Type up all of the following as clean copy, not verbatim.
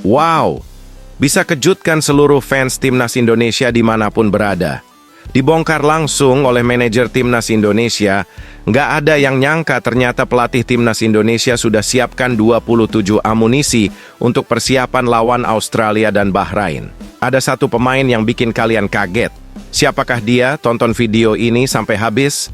Wow, bisa kejutkan seluruh fans Timnas Indonesia dimanapun berada. Dibongkar langsung oleh manajer Timnas Indonesia, nggak ada yang nyangka ternyata pelatih Timnas Indonesia sudah siapkan 27 amunisi untuk persiapan lawan Australia dan Bahrain. Ada satu pemain yang bikin kalian kaget. Siapakah dia? Tonton video ini sampai habis.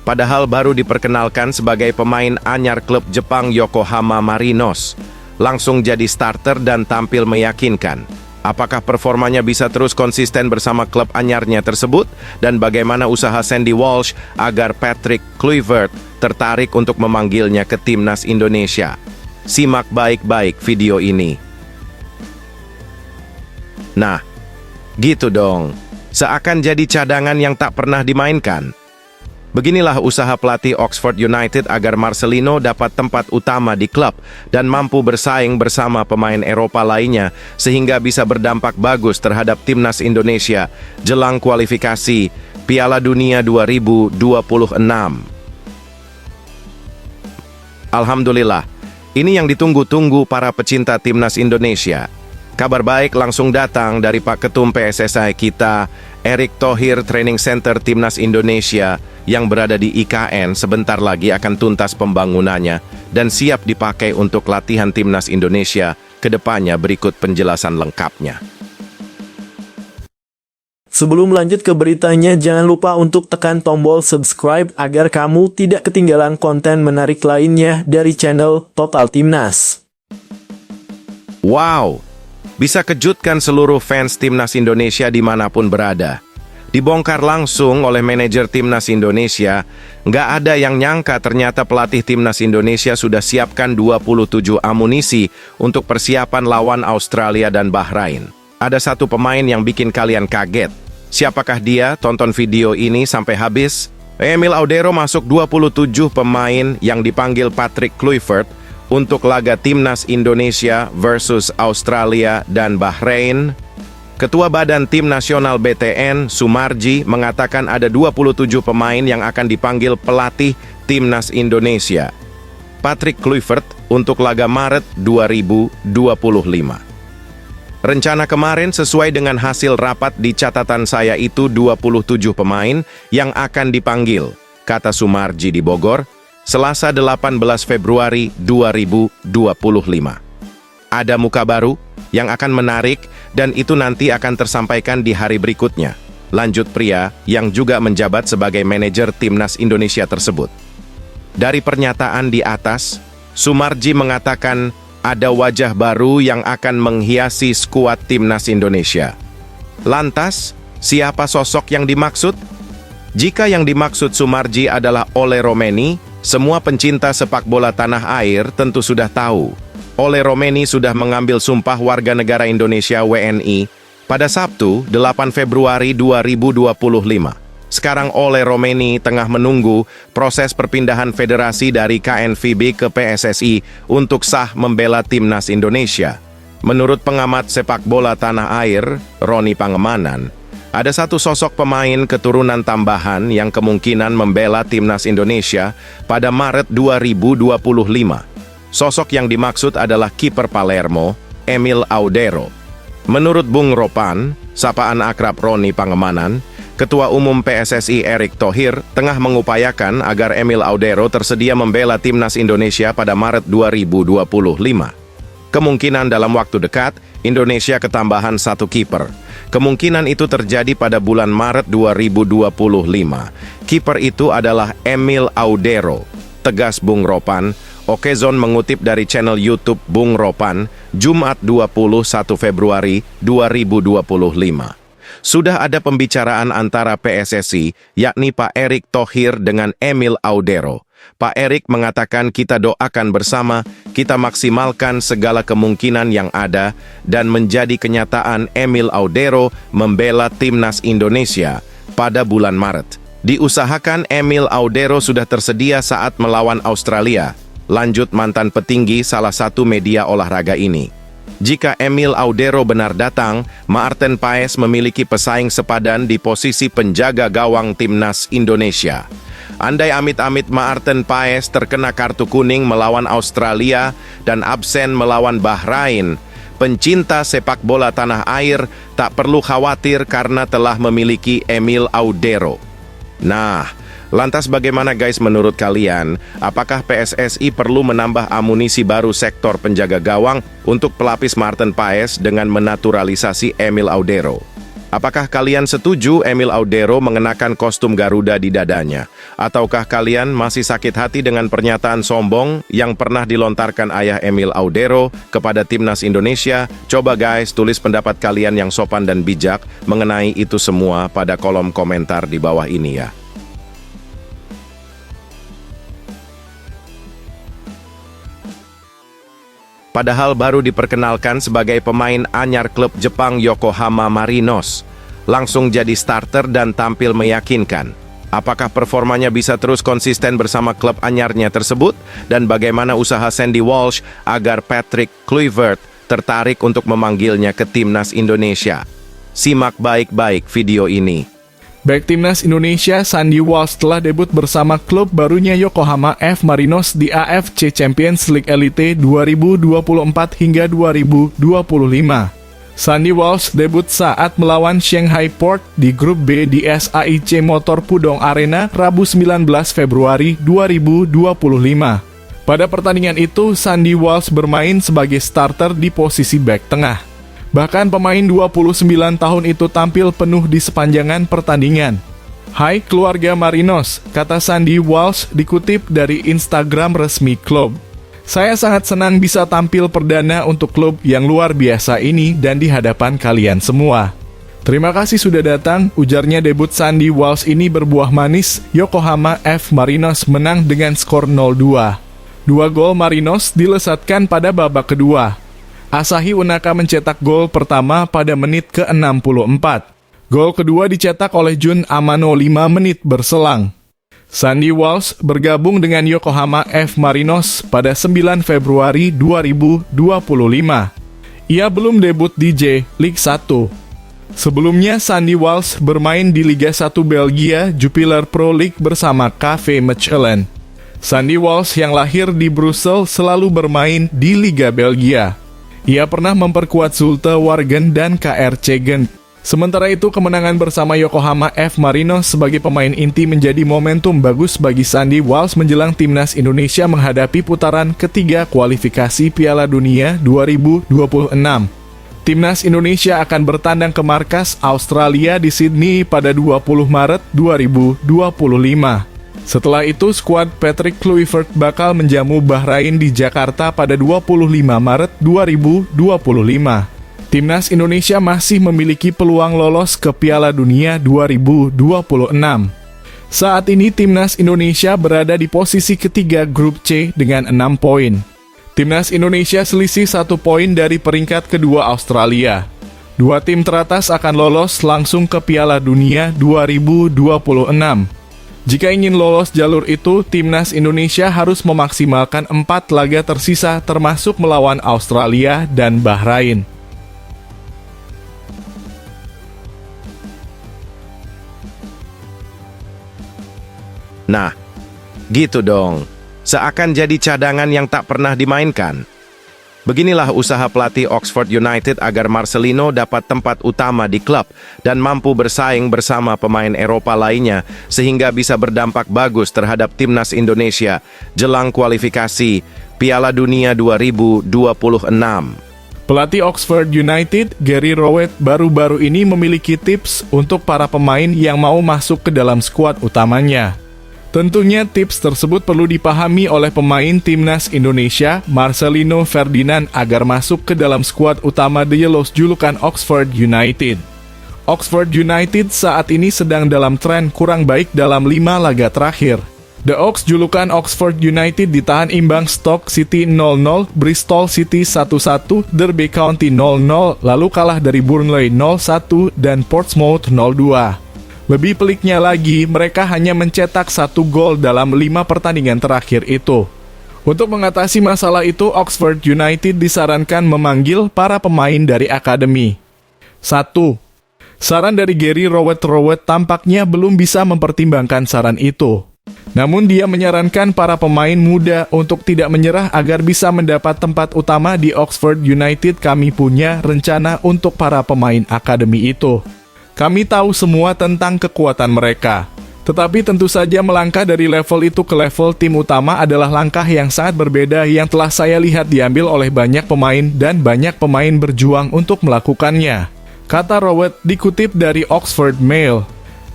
Padahal baru diperkenalkan sebagai pemain anyar klub Jepang Yokohama Marinos. Langsung jadi starter dan tampil meyakinkan. Apakah performanya bisa terus konsisten bersama klub anyarnya tersebut? Dan bagaimana usaha Sandy Walsh agar Patrick Kluivert tertarik untuk memanggilnya ke Timnas Indonesia? Simak baik-baik video ini. Nah, gitu dong. Seakan jadi cadangan yang tak pernah dimainkan. Beginilah usaha pelatih Oxford United agar Marcelino dapat tempat utama di klub dan mampu bersaing bersama pemain Eropa lainnya sehingga bisa berdampak bagus terhadap Timnas Indonesia jelang kualifikasi Piala Dunia 2026. Alhamdulillah, ini yang ditunggu-tunggu para pecinta Timnas Indonesia. Kabar baik langsung datang dari Pak Ketum PSSI kita, Erick Thohir. Training Center Timnas Indonesia yang berada di IKN sebentar lagi akan tuntas pembangunannya dan siap dipakai untuk latihan Timnas Indonesia ke depannya. Berikut penjelasan lengkapnya. Sebelum lanjut ke beritanya, jangan lupa untuk tekan tombol subscribe agar kamu tidak ketinggalan konten menarik lainnya dari channel Total Timnas. Wow! Bisa kejutkan seluruh fans Timnas Indonesia dimanapun berada. Dibongkar langsung oleh manajer Timnas Indonesia, nggak ada yang nyangka ternyata pelatih Timnas Indonesia sudah siapkan 27 amunisi untuk persiapan lawan Australia dan Bahrain. Ada satu pemain yang bikin kalian kaget. Siapakah dia? Tonton video ini sampai habis. Emil Audero masuk 27 pemain yang dipanggil Patrick Kluivert untuk laga Timnas Indonesia versus Australia dan Bahrain. Ketua Badan Tim Nasional BTN, Sumarji, mengatakan ada 27 pemain yang akan dipanggil pelatih Timnas Indonesia. Patrick Kluivert untuk laga Maret 2025. Rencana kemarin sesuai dengan hasil rapat di catatan saya itu 27 pemain yang akan dipanggil, kata Sumarji di Bogor, Selasa 18 Februari 2025. Ada muka baru yang akan menarik dan itu nanti akan tersampaikan di hari berikutnya. Lanjut pria yang juga menjabat sebagai manajer Timnas Indonesia tersebut. Dari pernyataan di atas, Sumarji mengatakan ada wajah baru yang akan menghiasi skuad Timnas Indonesia. Lantas, siapa sosok yang dimaksud? Jika yang dimaksud Sumarji adalah Ole Romeni, semua pencinta sepak bola tanah air tentu sudah tahu. Ole Romeni sudah mengambil sumpah warga negara Indonesia WNI pada Sabtu 8 Februari 2025. Sekarang Ole Romeni tengah menunggu proses perpindahan federasi dari KNVB ke PSSI untuk sah membela Timnas Indonesia. Menurut pengamat sepak bola tanah air, Roni Pangemanan, ada satu sosok pemain keturunan tambahan yang kemungkinan membela Timnas Indonesia pada Maret 2025. Sosok yang dimaksud adalah kiper Palermo, Emil Audero. Menurut Bung Ropan, sapaan akrab Roni Pangemanan, Ketua Umum PSSI Erick Thohir tengah mengupayakan agar Emil Audero tersedia membela Timnas Indonesia pada Maret 2025. Kemungkinan dalam waktu dekat, Indonesia ketambahan satu kiper. Kemungkinan itu terjadi pada bulan Maret 2025. Kiper itu adalah Emil Audero, tegas Bung Ropan. Okezon mengutip dari channel YouTube Bung Ropan, Jumat 21 Februari 2025. Sudah ada pembicaraan antara PSSI, yakni Pak Erick Thohir dengan Emil Audero. Pak Erick mengatakan kita doakan bersama, kita maksimalkan segala kemungkinan yang ada, dan menjadi kenyataan Emil Audero membela Timnas Indonesia pada bulan Maret. Diusahakan Emil Audero sudah tersedia saat melawan Australia. Lanjut mantan petinggi salah satu media olahraga ini. Jika Emil Audero benar datang, Maarten Paes memiliki pesaing sepadan di posisi penjaga gawang Timnas Indonesia. Andai amit-amit Maarten Paes terkena kartu kuning melawan Australia dan absen melawan Bahrain, pencinta sepak bola tanah air tak perlu khawatir karena telah memiliki Emil Audero. Nah, lantas bagaimana guys menurut kalian? Apakah PSSI perlu menambah amunisi baru sektor penjaga gawang untuk pelapis Maarten Paes dengan menaturalisasi Emil Audero? Apakah kalian setuju Emil Audero mengenakan kostum Garuda di dadanya? Ataukah kalian masih sakit hati dengan pernyataan sombong yang pernah dilontarkan ayah Emil Audero kepada timnas Indonesia? Coba guys, tulis pendapat kalian yang sopan dan bijak mengenai itu semua pada kolom komentar di bawah ini ya. Padahal baru diperkenalkan sebagai pemain anyar klub Jepang Yokohama Marinos, langsung jadi starter dan tampil meyakinkan. Apakah performanya bisa terus konsisten bersama klub anyarnya tersebut? Dan bagaimana usaha Sandy Walsh agar Patrick Kluivert tertarik untuk memanggilnya ke timnas Indonesia? Simak baik-baik video ini. Bek timnas Indonesia Sandy Walsh telah debut bersama klub barunya Yokohama F Marinos di AFC Champions League Elite 2024 hingga 2025. Sandy Walsh debut saat melawan Shanghai Port di grup B di SAIC Motor Pudong Arena Rabu 19 Februari 2025. Pada pertandingan itu, Sandy Walsh bermain sebagai starter di posisi bek tengah. Bahkan pemain 29 tahun itu tampil penuh di sepanjangan pertandingan. Hai keluarga Marinos, kata Sandy Walsh dikutip dari Instagram resmi klub. Saya sangat senang bisa tampil perdana untuk klub yang luar biasa ini dan di hadapan kalian semua. Terima kasih sudah datang, ujarnya. Debut Sandy Walsh ini berbuah manis. Yokohama F Marinos menang dengan skor 0-2. 2 gol Marinos dilesatkan pada babak kedua. Asahi Unaka mencetak gol pertama pada menit ke-64. Gol kedua dicetak oleh Jun Amano 5 menit berselang. Sandy Walsh bergabung dengan Yokohama F Marinos pada 9 Februari 2025. Ia belum debut di J-League 1. Sebelumnya, Sandy Walsh bermain di Liga 1 Belgia Jupiler Pro League bersama KV Mechelen. Sandy Walsh yang lahir di Brussel selalu bermain di Liga Belgia. Ia pernah memperkuat Zulte Waregem dan KRC Genk. Sementara itu, kemenangan bersama Yokohama F Marinos sebagai pemain inti menjadi momentum bagus bagi Sandy Walsh menjelang timnas Indonesia menghadapi putaran ketiga kualifikasi Piala Dunia 2026. Timnas Indonesia akan bertandang ke markas Australia di Sydney pada 20 Maret 2025. Setelah itu, skuad Patrick Kluivert bakal menjamu Bahrain di Jakarta pada 25 Maret 2025. Timnas Indonesia masih memiliki peluang lolos ke Piala Dunia 2026. Saat ini Timnas Indonesia berada di posisi ketiga grup C dengan 6 poin. Timnas Indonesia selisih 1 poin dari peringkat kedua Australia. 2 tim teratas akan lolos langsung ke Piala Dunia 2026. Jika ingin lolos jalur itu, Timnas Indonesia harus memaksimalkan 4 laga tersisa termasuk melawan Australia dan Bahrain. Nah, gitu dong. Seakan jadi cadangan yang tak pernah dimainkan. Beginilah usaha pelatih Oxford United agar Marcelino dapat tempat utama di klub dan mampu bersaing bersama pemain Eropa lainnya sehingga bisa berdampak bagus terhadap timnas Indonesia jelang kualifikasi Piala Dunia 2026. Pelatih Oxford United, Gary Rowett, baru-baru ini memiliki tips untuk para pemain yang mau masuk ke dalam skuad utamanya. Tentunya tips tersebut perlu dipahami oleh pemain timnas Indonesia, Marcelino Ferdinand, agar masuk ke dalam skuad utama The Yellows julukan Oxford United. Oxford United saat ini sedang dalam tren kurang baik dalam 5 laga terakhir. The Ox julukan Oxford United ditahan imbang Stoke City 0-0, Bristol City 1-1, Derby County 0-0, lalu kalah dari Burnley 0-1 dan Portsmouth 0-2. Lebih peliknya lagi, mereka hanya mencetak 1 gol dalam 5 pertandingan terakhir itu. Untuk mengatasi masalah itu, Oxford United disarankan memanggil para pemain dari akademi. 1. Saran dari Gary Rowett tampaknya belum bisa mempertimbangkan saran itu. Namun dia menyarankan para pemain muda untuk tidak menyerah agar bisa mendapat tempat utama di Oxford United. Kami punya rencana untuk para pemain akademi itu. Kami tahu semua tentang kekuatan mereka. Tetapi tentu saja melangkah dari level itu ke level tim utama adalah langkah yang sangat berbeda yang telah saya lihat diambil oleh banyak pemain dan banyak pemain berjuang untuk melakukannya, kata Rowett dikutip dari Oxford Mail.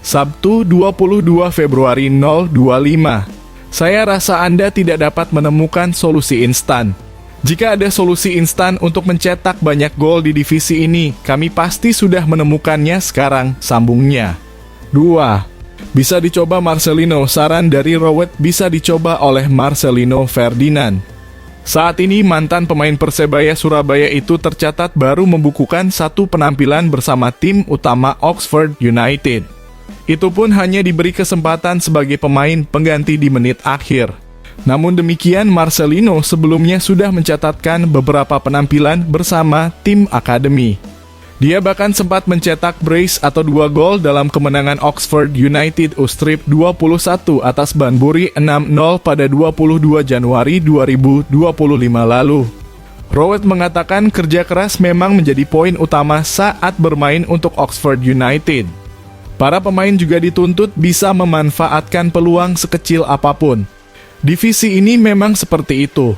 Sabtu 22 Februari 025. Saya rasa Anda tidak dapat menemukan solusi instan. Jika ada solusi instan untuk mencetak banyak gol di divisi ini, kami pasti sudah menemukannya sekarang, sambungnya. 2. Bisa dicoba Marcelino. Saran dari Rowett bisa dicoba oleh Marcelino Ferdinand. Saat ini mantan pemain Persebaya Surabaya itu tercatat baru membukukan satu penampilan bersama tim utama Oxford United. Itu pun hanya diberi kesempatan sebagai pemain pengganti di menit akhir. Namun demikian, Marcelino sebelumnya sudah mencatatkan beberapa penampilan bersama tim akademi. Dia bahkan sempat mencetak brace atau 2 gol dalam kemenangan Oxford United U-Strip 21 atas Banbury 6-0 pada 22 Januari 2025 lalu. Rowett mengatakan kerja keras memang menjadi poin utama saat bermain untuk Oxford United. Para pemain juga dituntut bisa memanfaatkan peluang sekecil apapun. Divisi ini memang seperti itu.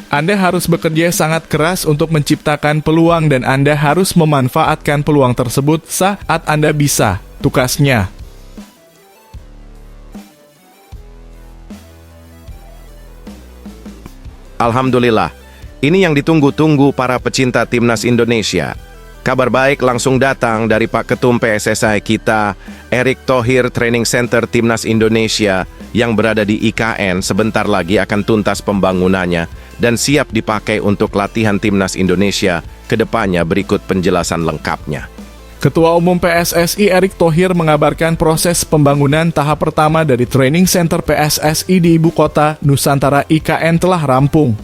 Anda harus bekerja sangat keras untuk menciptakan peluang dan Anda harus memanfaatkan peluang tersebut saat Anda bisa, tukasnya. Alhamdulillah, ini yang ditunggu-tunggu para pecinta timnas Indonesia. Kabar baik langsung datang dari Pak Ketum PSSI kita, Erick Thohir. Training Center Timnas Indonesia yang berada di IKN sebentar lagi akan tuntas pembangunannya dan siap dipakai untuk latihan Timnas Indonesia ke depannya. Berikut penjelasan lengkapnya. Ketua Umum PSSI Erick Thohir mengabarkan proses pembangunan tahap pertama dari Training Center PSSI di Ibu Kota Nusantara IKN telah rampung.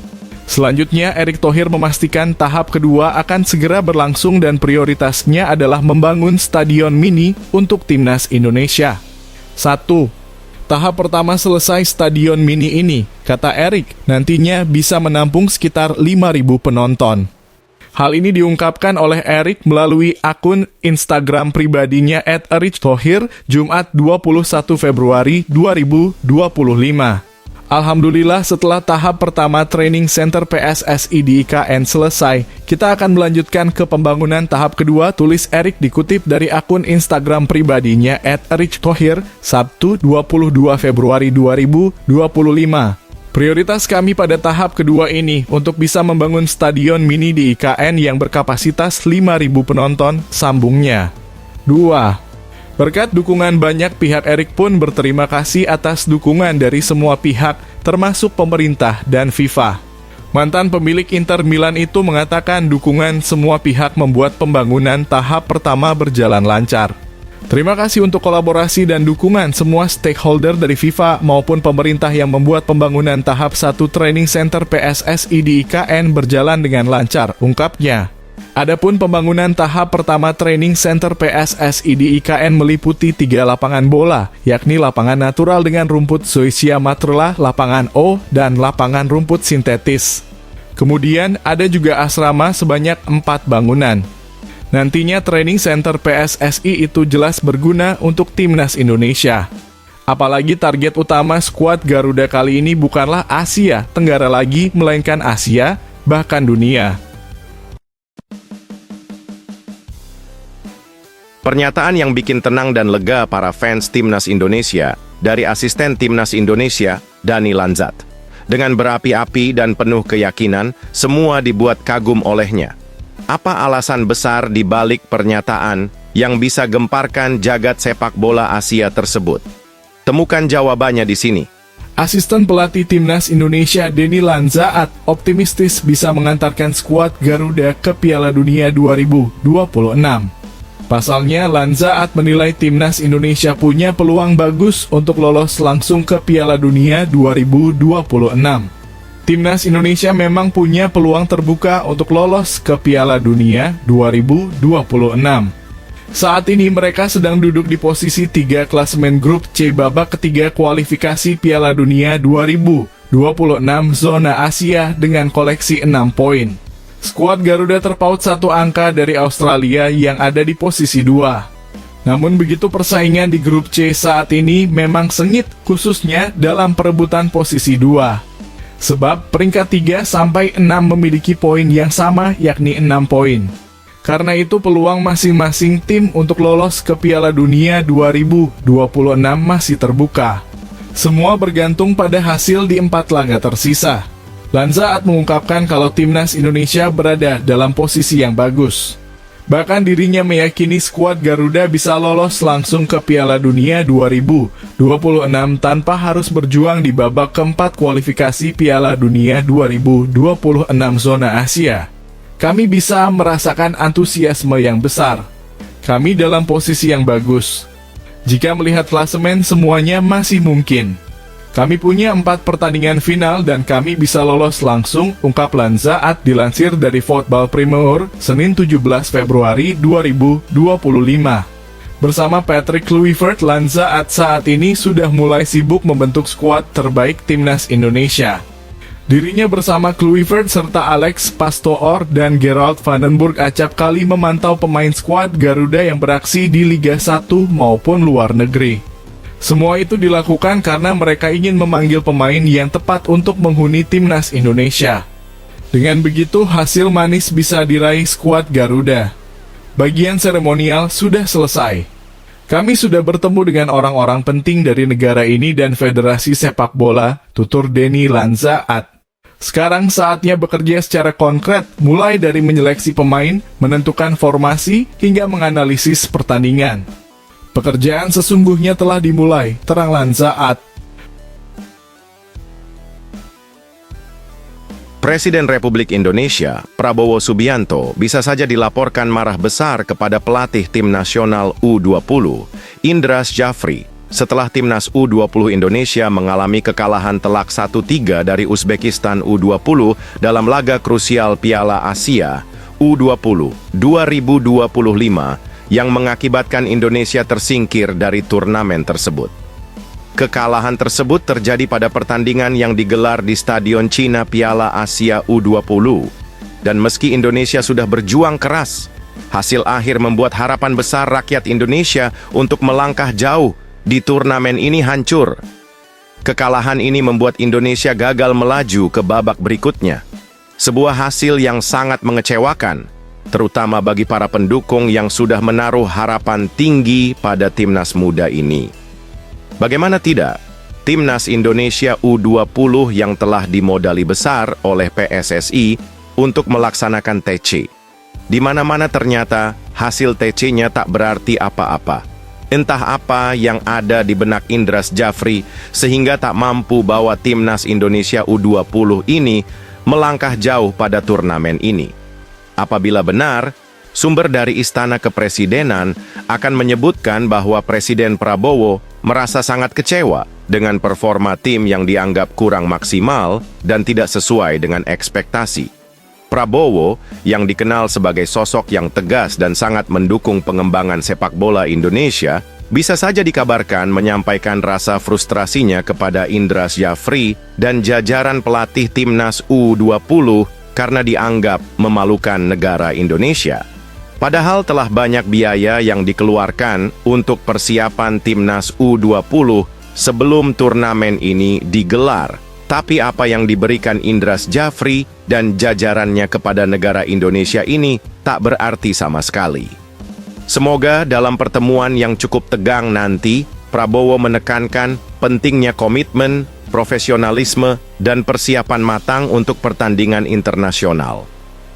Selanjutnya, Erick Thohir memastikan tahap kedua akan segera berlangsung dan prioritasnya adalah membangun stadion mini untuk Timnas Indonesia. 1. Tahap pertama selesai stadion mini ini, kata Erick, nantinya bisa menampung sekitar 5.000 penonton. Hal ini diungkapkan oleh Erick melalui akun Instagram pribadinya @erichthohir, Jumat 21 Februari 2025. Alhamdulillah, setelah tahap pertama Training Center PSSI di IKN selesai, kita akan melanjutkan ke pembangunan tahap kedua, tulis Erick dikutip dari akun Instagram pribadinya @erichthohir, Sabtu 22 Februari 2025. Prioritas kami pada tahap kedua ini untuk bisa membangun stadion mini di IKN yang berkapasitas 5.000 penonton, sambungnya. 2. Berkat dukungan banyak pihak, Erick pun berterima kasih atas dukungan dari semua pihak, termasuk pemerintah dan FIFA. Mantan pemilik Inter Milan itu mengatakan dukungan semua pihak membuat pembangunan tahap pertama berjalan lancar. Terima kasih untuk kolaborasi dan dukungan semua stakeholder dari FIFA maupun pemerintah yang membuat pembangunan tahap 1 Training Center PSSI di IKN berjalan dengan lancar, ungkapnya. Adapun pembangunan tahap pertama Training Center PSSI di IKN meliputi 3 lapangan bola, yakni lapangan natural dengan rumput zoysia matrula, lapangan O, dan lapangan rumput sintetis. Kemudian ada juga asrama sebanyak 4 bangunan. Nantinya Training Center PSSI itu jelas berguna untuk Timnas Indonesia. Apalagi target utama skuad Garuda kali ini bukanlah Asia Tenggara lagi, melainkan Asia, bahkan dunia. Pernyataan yang bikin tenang dan lega para fans Timnas Indonesia dari asisten Timnas Indonesia, Dani Lanzat. Dengan berapi-api dan penuh keyakinan, semua dibuat kagum olehnya. Apa alasan besar di balik pernyataan yang bisa gemparkan jagat sepak bola Asia tersebut? Temukan jawabannya di sini. Asisten pelatih Timnas Indonesia Dani Lanzat optimistis bisa mengantarkan skuad Garuda ke Piala Dunia 2026. Pasalnya, Lanzat menilai Timnas Indonesia punya peluang bagus untuk lolos langsung ke Piala Dunia 2026. Timnas Indonesia memang punya peluang terbuka untuk lolos ke Piala Dunia 2026. Saat ini mereka sedang duduk di posisi 3 klasemen grup C babak ketiga kualifikasi Piala Dunia 2026 zona Asia dengan koleksi 6 poin. Skuad Garuda terpaut satu angka dari Australia yang ada di posisi 2. Namun begitu persaingan di grup C saat ini memang sengit khususnya dalam perebutan posisi 2. Sebab peringkat 3 sampai 6 memiliki poin yang sama yakni 6 poin. Karena itu peluang masing-masing tim untuk lolos ke Piala Dunia 2026 masih terbuka. Semua bergantung pada hasil di 4 laga tersisa. Lanzaat mengungkapkan kalau timnas Indonesia berada dalam posisi yang bagus. Bahkan dirinya meyakini skuad Garuda bisa lolos langsung ke Piala Dunia 2026 tanpa harus berjuang di babak keempat kualifikasi Piala Dunia 2026 zona Asia. Kami bisa merasakan antusiasme yang besar. Kami dalam posisi yang bagus. Jika melihat klasemen semuanya masih mungkin. Kami punya 4 pertandingan final dan kami bisa lolos langsung, ungkap Lanzaat dilansir dari Football Premier, Senin 17 Februari 2025. Bersama Patrick Kluivert, Lanzaat saat ini sudah mulai sibuk membentuk skuad terbaik timnas Indonesia. Dirinya bersama Kluivert serta Alex Pastoor dan Gerald Vandenburg acap kali memantau pemain skuad Garuda yang beraksi di Liga 1 maupun luar negeri. Semua itu dilakukan karena mereka ingin memanggil pemain yang tepat untuk menghuni timnas Indonesia. Dengan begitu hasil manis bisa diraih skuad Garuda. Bagian seremonial sudah selesai. Kami sudah bertemu dengan orang-orang penting dari negara ini dan Federasi Sepak Bola, tutur Denny Lanzaat. Sekarang saatnya bekerja secara konkret, mulai dari menyeleksi pemain, menentukan formasi, hingga menganalisis pertandingan. Pekerjaan sesungguhnya telah dimulai, terang Lanzaat. Presiden Republik Indonesia, Prabowo Subianto, bisa saja dilaporkan marah besar kepada pelatih tim nasional U20, Indra Syafri, setelah timnas U20 Indonesia mengalami kekalahan telak 1-3 dari Uzbekistan U20 dalam laga krusial Piala Asia U20 2025 yang mengakibatkan Indonesia tersingkir dari turnamen tersebut. Kekalahan tersebut terjadi pada pertandingan yang digelar di Stadion Cina Piala Asia U20. Dan meski Indonesia sudah berjuang keras, hasil akhir membuat harapan besar rakyat Indonesia untuk melangkah jauh di turnamen ini hancur. Kekalahan ini membuat Indonesia gagal melaju ke babak berikutnya. Sebuah hasil yang sangat mengecewakan, terutama bagi para pendukung yang sudah menaruh harapan tinggi pada timnas muda ini. Bagaimana tidak, timnas Indonesia U20 yang telah dimodali besar oleh PSSI untuk melaksanakan TC. Di mana-mana ternyata hasil TC-nya tak berarti apa-apa. Entah apa yang ada di benak Indra Syafri sehingga tak mampu bawa timnas Indonesia U20 ini melangkah jauh pada turnamen ini. Apabila benar, sumber dari Istana Kepresidenan akan menyebutkan bahwa Presiden Prabowo merasa sangat kecewa dengan performa tim yang dianggap kurang maksimal dan tidak sesuai dengan ekspektasi. Prabowo, yang dikenal sebagai sosok yang tegas dan sangat mendukung pengembangan sepak bola Indonesia, bisa saja dikabarkan menyampaikan rasa frustrasinya kepada Indra Syafri dan jajaran pelatih timnas U20 karena dianggap memalukan negara Indonesia. Padahal telah banyak biaya yang dikeluarkan untuk persiapan timnas U20 sebelum turnamen ini digelar. Tapi apa yang diberikan Indra Syafri dan jajarannya kepada negara Indonesia ini tak berarti sama sekali. Semoga dalam pertemuan yang cukup tegang nanti, Prabowo menekankan pentingnya komitmen, profesionalisme, dan persiapan matang untuk pertandingan internasional.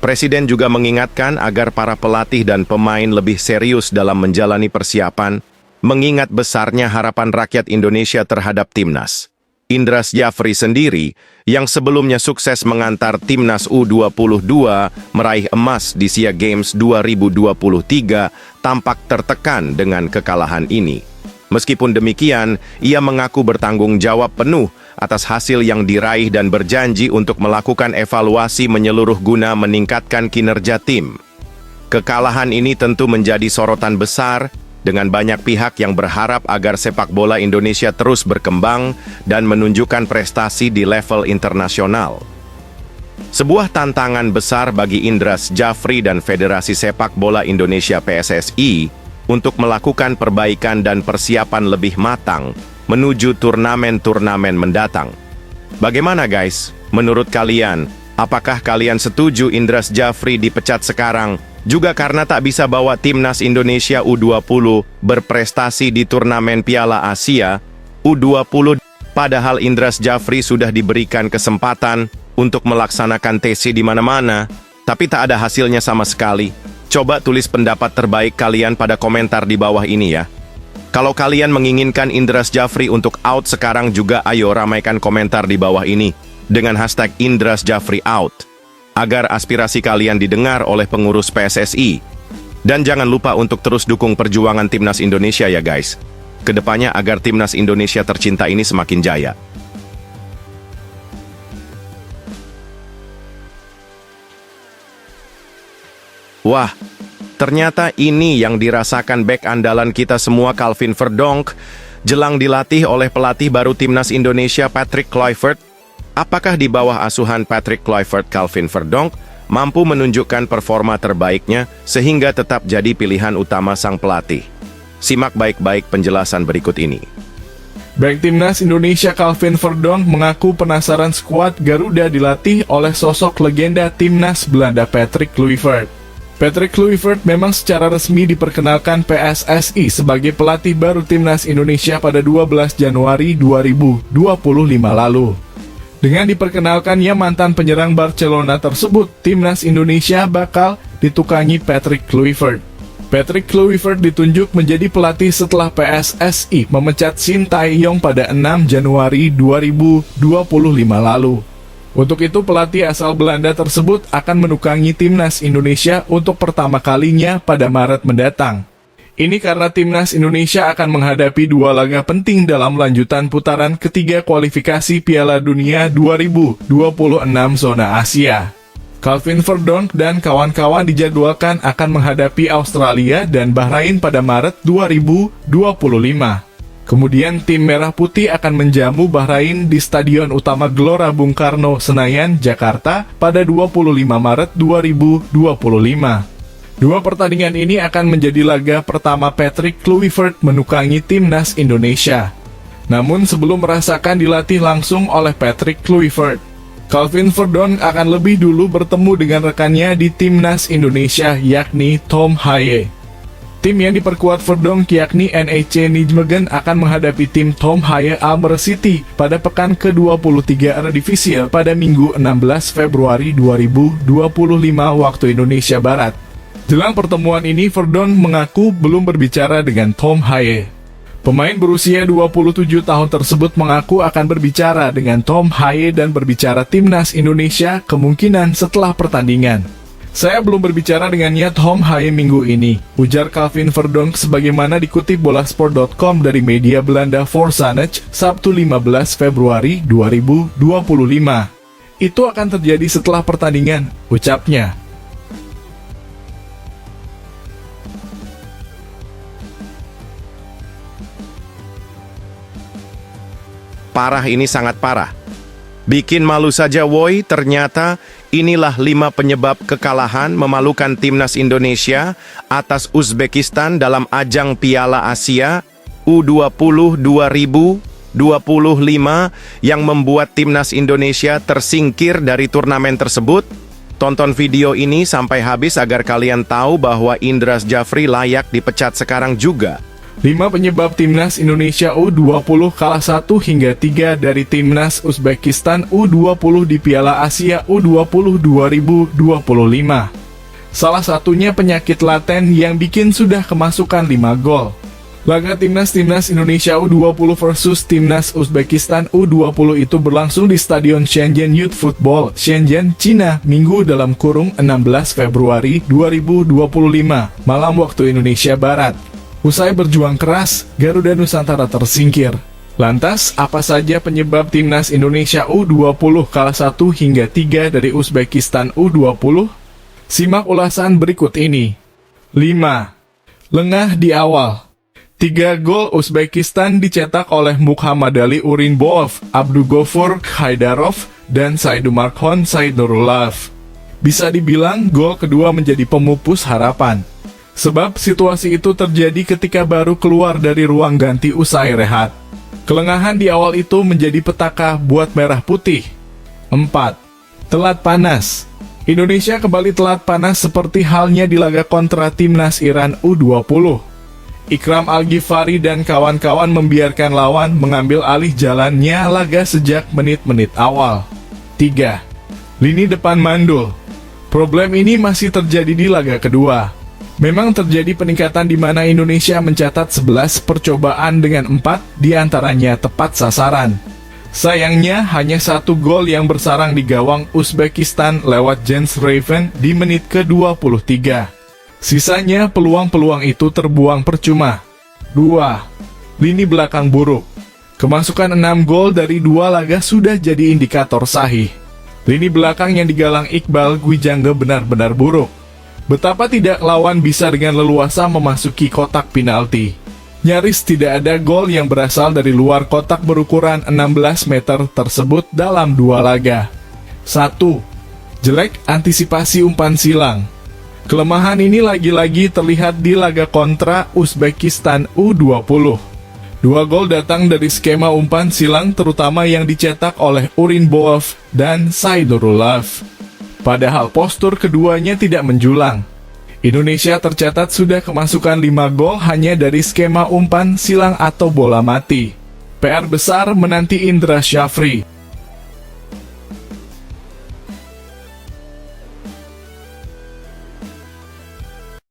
Presiden juga mengingatkan agar para pelatih dan pemain lebih serius dalam menjalani persiapan, mengingat besarnya harapan rakyat Indonesia terhadap timnas. Indra Syafri sendiri, yang sebelumnya sukses mengantar timnas U22 meraih emas di SEA Games 2023, tampak tertekan dengan kekalahan ini. Meskipun demikian, ia mengaku bertanggung jawab penuh atas hasil yang diraih dan berjanji untuk melakukan evaluasi menyeluruh guna meningkatkan kinerja tim. Kekalahan ini tentu menjadi sorotan besar dengan banyak pihak yang berharap agar sepak bola Indonesia terus berkembang dan menunjukkan prestasi di level internasional. Sebuah tantangan besar bagi Indras Jafri dan Federasi Sepak Bola Indonesia PSSI untuk melakukan perbaikan dan persiapan lebih matang menuju turnamen-turnamen mendatang. Bagaimana guys? Menurut kalian, apakah kalian setuju Indras Jafri dipecat sekarang juga karena tak bisa bawa timnas Indonesia U20 berprestasi di turnamen Piala Asia U20, padahal Indras Jafri sudah diberikan kesempatan untuk melaksanakan TC di mana-mana, tapi tak ada hasilnya sama sekali? Coba tulis pendapat terbaik kalian pada komentar di bawah ini ya. Kalau kalian menginginkan Indras Jafri untuk out sekarang juga, ayo ramaikan komentar di bawah ini dengan hashtag Indras Jafri out, agar aspirasi kalian didengar oleh pengurus PSSI. Dan jangan lupa untuk terus dukung perjuangan timnas Indonesia ya guys. Kedepannya agar timnas Indonesia tercinta ini semakin jaya. Wah, ternyata ini yang dirasakan bek andalan kita semua Calvin Verdonk jelang dilatih oleh pelatih baru timnas Indonesia Patrick Kluivert. Apakah di bawah asuhan Patrick Kluivert Calvin Verdonk mampu menunjukkan performa terbaiknya sehingga tetap jadi pilihan utama sang pelatih? Simak baik-baik penjelasan berikut ini. Bek timnas Indonesia Calvin Verdonk mengaku penasaran skuad Garuda dilatih oleh sosok legenda timnas Belanda Patrick Kluivert. Patrick Kluivert memang secara resmi diperkenalkan PSSI sebagai pelatih baru timnas Indonesia pada 12 Januari 2025 lalu. Dengan diperkenalkannya mantan penyerang Barcelona tersebut, timnas Indonesia bakal ditukangi Patrick Kluivert. Patrick Kluivert ditunjuk menjadi pelatih setelah PSSI memecat Shin Tae-yong pada 6 Januari 2025 lalu. Untuk itu, pelatih asal Belanda tersebut akan menukangi timnas Indonesia untuk pertama kalinya pada Maret mendatang. Ini karena timnas Indonesia akan menghadapi dua laga penting dalam lanjutan putaran ketiga kualifikasi Piala Dunia 2026 zona Asia. Calvin Verdonk dan kawan-kawan dijadwalkan akan menghadapi Australia dan Bahrain pada Maret 2025. Kemudian tim Merah Putih akan menjamu Bahrain di Stadion Utama Gelora Bung Karno, Senayan, Jakarta pada 25 Maret 2025. Dua pertandingan ini akan menjadi laga pertama Patrick Kluivert menukangi timnas Indonesia. Namun sebelum merasakan dilatih langsung oleh Patrick Kluivert, Calvin Verdonk akan lebih dulu bertemu dengan rekannya di timnas Indonesia yakni Tom Haye. Tim yang diperkuat Verdonk yakni NEC Nijmegen akan menghadapi tim Tom Haye Almere City pada pekan ke-23 Eredivisie pada Minggu 16 Februari 2025 waktu Indonesia Barat. Jelang pertemuan ini, Verdonk mengaku belum berbicara dengan Tom Haye. Pemain berusia 27 tahun tersebut mengaku akan berbicara dengan Tom Haye dan berbicara timnas Indonesia kemungkinan setelah pertandingan. Saya belum berbicara dengannya Tom Haye minggu ini, ujar Calvin Verdonk sebagaimana dikutip bolasport.com dari media Belanda Forzanet, Sabtu 15 Februari 2025. Itu akan terjadi setelah pertandingan, ucapnya. Parah, ini sangat parah. Bikin malu saja woi, ternyata inilah 5 penyebab kekalahan memalukan timnas Indonesia atas Uzbekistan dalam ajang Piala Asia U20 2025 yang membuat timnas Indonesia tersingkir dari turnamen tersebut. Tonton video ini sampai habis agar kalian tahu bahwa Indras Jafri layak dipecat sekarang juga. 5 penyebab timnas Indonesia U20 kalah 1 hingga 3 dari timnas Uzbekistan U20 di Piala Asia U20 2025. Salah satunya penyakit laten yang bikin sudah kemasukan 5 gol. Laga timnas Indonesia U20 versus timnas Uzbekistan U20 itu berlangsung di Stadion Shenzhen Youth Football, Shenzhen, Cina, Minggu dalam kurung 16 Februari 2025, malam waktu Indonesia Barat. Usai berjuang keras, Garuda Nusantara tersingkir. Lantas, apa saja penyebab timnas Indonesia U20 kalah 1 hingga 3 dari Uzbekistan U20? Simak ulasan berikut ini. 5. Lengah di awal. 3 gol Uzbekistan dicetak oleh Muhammadali Urinboev, Abdugofur Khaidarov, dan Saidumarkhon Saidnurullah. Bisa dibilang gol kedua menjadi pemupus harapan. Sebab situasi itu terjadi ketika baru keluar dari ruang ganti usai rehat. Kelengahan di awal itu menjadi petaka buat Merah Putih. 4. Telat panas. Indonesia kembali telat panas seperti halnya di laga kontra timnas Iran U20. Ikram Al-Ghifari dan kawan-kawan membiarkan lawan mengambil alih jalannya laga sejak menit-menit awal. 3. Lini depan mandul. Problem ini masih terjadi di laga kedua. Memang terjadi peningkatan di mana Indonesia mencatat 11 percobaan dengan 4 diantaranya tepat sasaran. Sayangnya hanya 1 gol yang bersarang di gawang Uzbekistan lewat Jens Raven di menit ke-23. Sisanya peluang-peluang itu terbuang percuma. 2. Lini belakang buruk. Kemasukan 6 gol dari 2 laga sudah jadi indikator sahih. Lini belakang yang digalang Iqbal Gwijangge benar-benar buruk. Betapa tidak lawan bisa dengan leluasa memasuki kotak penalti. Nyaris tidak ada gol yang berasal dari luar kotak berukuran 16 meter tersebut dalam 2 laga. 1. Jelek antisipasi umpan silang. Kelemahan ini lagi-lagi terlihat di laga kontra Uzbekistan U20. 2 gol datang dari skema umpan silang terutama yang dicetak oleh Urinboev dan Saidnurullah. Padahal postur keduanya tidak menjulang. Indonesia tercatat sudah kemasukan 5 gol hanya dari skema umpan silang atau bola mati. PR besar menanti Indra Syafri.